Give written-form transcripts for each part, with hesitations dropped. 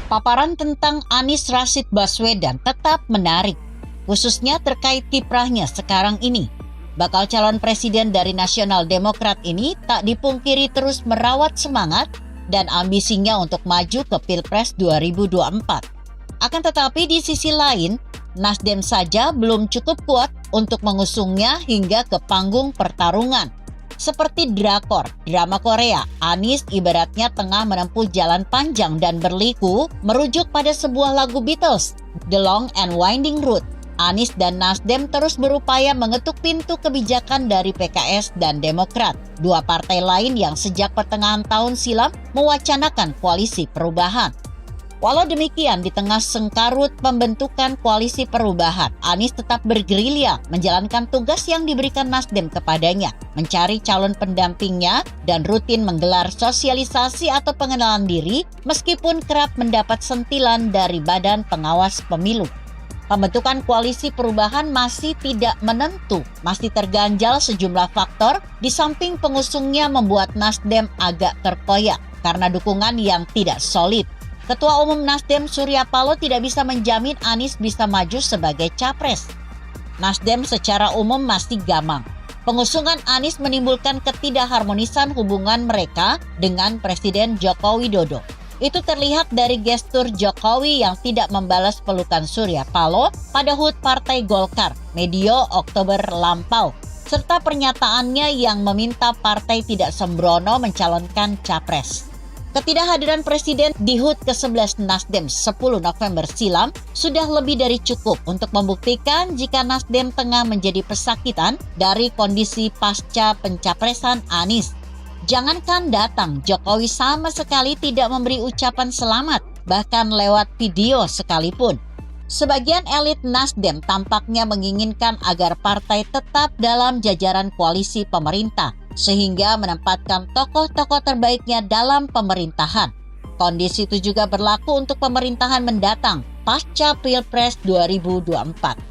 Paparan tentang Anies Rashid Baswedan tetap menarik, khususnya terkait kiprahnya sekarang ini. Bakal calon presiden dari Nasional Demokrat ini tak dipungkiri terus merawat semangat dan ambisinya untuk maju ke Pilpres 2024. Akan tetapi di sisi lain, Nasdem saja belum cukup kuat untuk mengusungnya hingga ke panggung pertarungan. Seperti drakor, drama Korea, Anies ibaratnya tengah menempuh jalan panjang dan berliku merujuk pada sebuah lagu Beatles, The Long and Winding Road. Anies dan Nasdem terus berupaya mengetuk pintu kebijakan dari PKS dan Demokrat, dua partai lain yang sejak pertengahan tahun silam mewacanakan koalisi perubahan. Walau demikian, di tengah sengkarut pembentukan koalisi perubahan, Anies tetap bergerilya menjalankan tugas yang diberikan Nasdem kepadanya, mencari calon pendampingnya dan rutin menggelar sosialisasi atau pengenalan diri meskipun kerap mendapat sentilan dari Badan Pengawas Pemilu. Pembentukan koalisi perubahan masih tidak menentu, masih terganjal sejumlah faktor, di samping pengusungnya membuat Nasdem agak terkoyak karena dukungan yang tidak solid. Ketua Umum Nasdem Surya Paloh tidak bisa menjamin Anies bisa maju sebagai capres. Nasdem secara umum masih gamang. Pengusungan Anies menimbulkan ketidakharmonisan hubungan mereka dengan Presiden Joko Widodo. Itu terlihat dari gestur Jokowi yang tidak membalas pelukan Surya Paloh pada HUT Partai Golkar medio Oktober lampau, serta pernyataannya yang meminta partai tidak sembrono mencalonkan capres. Ketidakhadiran Presiden di HUT ke-11 Nasdem 10 November silam sudah lebih dari cukup untuk membuktikan jika Nasdem tengah menjadi pesakitan dari kondisi pasca pencapresan Anies. Jangankan datang, Jokowi sama sekali tidak memberi ucapan selamat, bahkan lewat video sekalipun. Sebagian elit Nasdem tampaknya menginginkan agar partai tetap dalam jajaran koalisi pemerintah, sehingga menempatkan tokoh-tokoh terbaiknya dalam pemerintahan. Kondisi itu juga berlaku untuk pemerintahan mendatang pasca Pilpres 2024.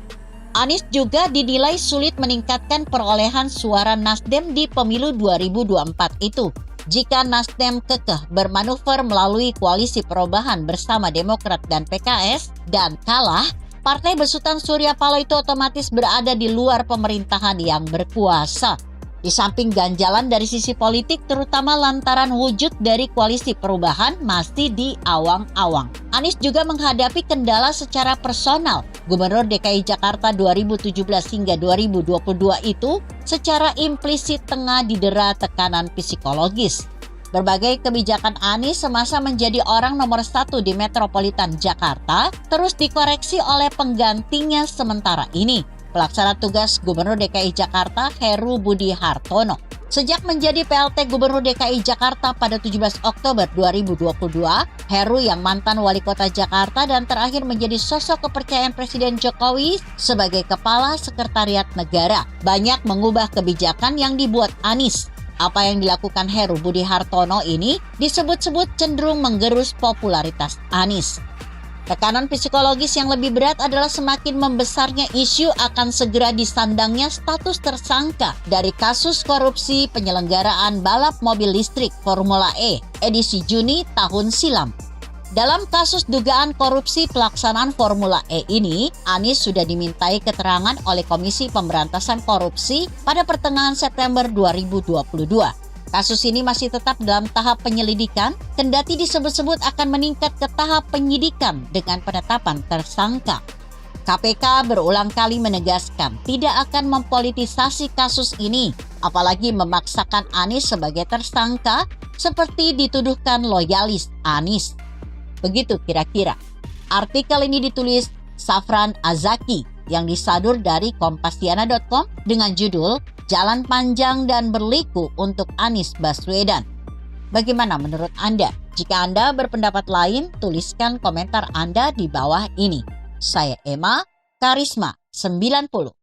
Anies juga dinilai sulit meningkatkan perolehan suara Nasdem di pemilu 2024 itu. Jika Nasdem kekeh bermanuver melalui koalisi perubahan bersama Demokrat dan PKS dan kalah, partai besutan Surya Paloh itu otomatis berada di luar pemerintahan yang berkuasa. Di samping ganjalan dari sisi politik, terutama lantaran wujud dari koalisi perubahan masih di awang-awang. Anies juga menghadapi kendala secara personal. Gubernur DKI Jakarta 2017 hingga 2022 itu secara implisit tengah didera tekanan psikologis. Berbagai kebijakan Anies semasa menjadi orang nomor 1 di metropolitan Jakarta terus dikoreksi oleh penggantinya sementara ini, Pelaksana tugas Gubernur DKI Jakarta Heru Budi Hartono. Sejak menjadi PLT Gubernur DKI Jakarta pada 17 Oktober 2022, Heru yang mantan wali kota Jakarta dan terakhir menjadi sosok kepercayaan Presiden Jokowi sebagai Kepala Sekretariat Negara, banyak mengubah kebijakan yang dibuat Anies. Apa yang dilakukan Heru Budi Hartono ini disebut-sebut cenderung menggerus popularitas Anies. Tekanan psikologis yang lebih berat adalah semakin membesarnya isu akan segera disandangnya status tersangka dari kasus korupsi penyelenggaraan balap mobil listrik Formula E edisi Juni tahun silam. Dalam kasus dugaan korupsi pelaksanaan Formula E ini, Anies sudah dimintai keterangan oleh Komisi Pemberantasan Korupsi pada pertengahan September 2022. Kasus ini masih tetap dalam tahap penyelidikan, kendati disebut-sebut akan meningkat ke tahap penyidikan dengan penetapan tersangka. KPK berulang kali menegaskan tidak akan mempolitisasi kasus ini, apalagi memaksakan Anies sebagai tersangka seperti dituduhkan loyalis Anies. Begitu kira-kira. Artikel ini ditulis Safran Azaki yang disadur dari Kompasiana.com dengan judul Jalan Panjang dan Berliku untuk Anies Baswedan. Bagaimana menurut Anda? Jika Anda berpendapat lain, tuliskan komentar Anda di bawah ini. Saya Emma, Karisma 90.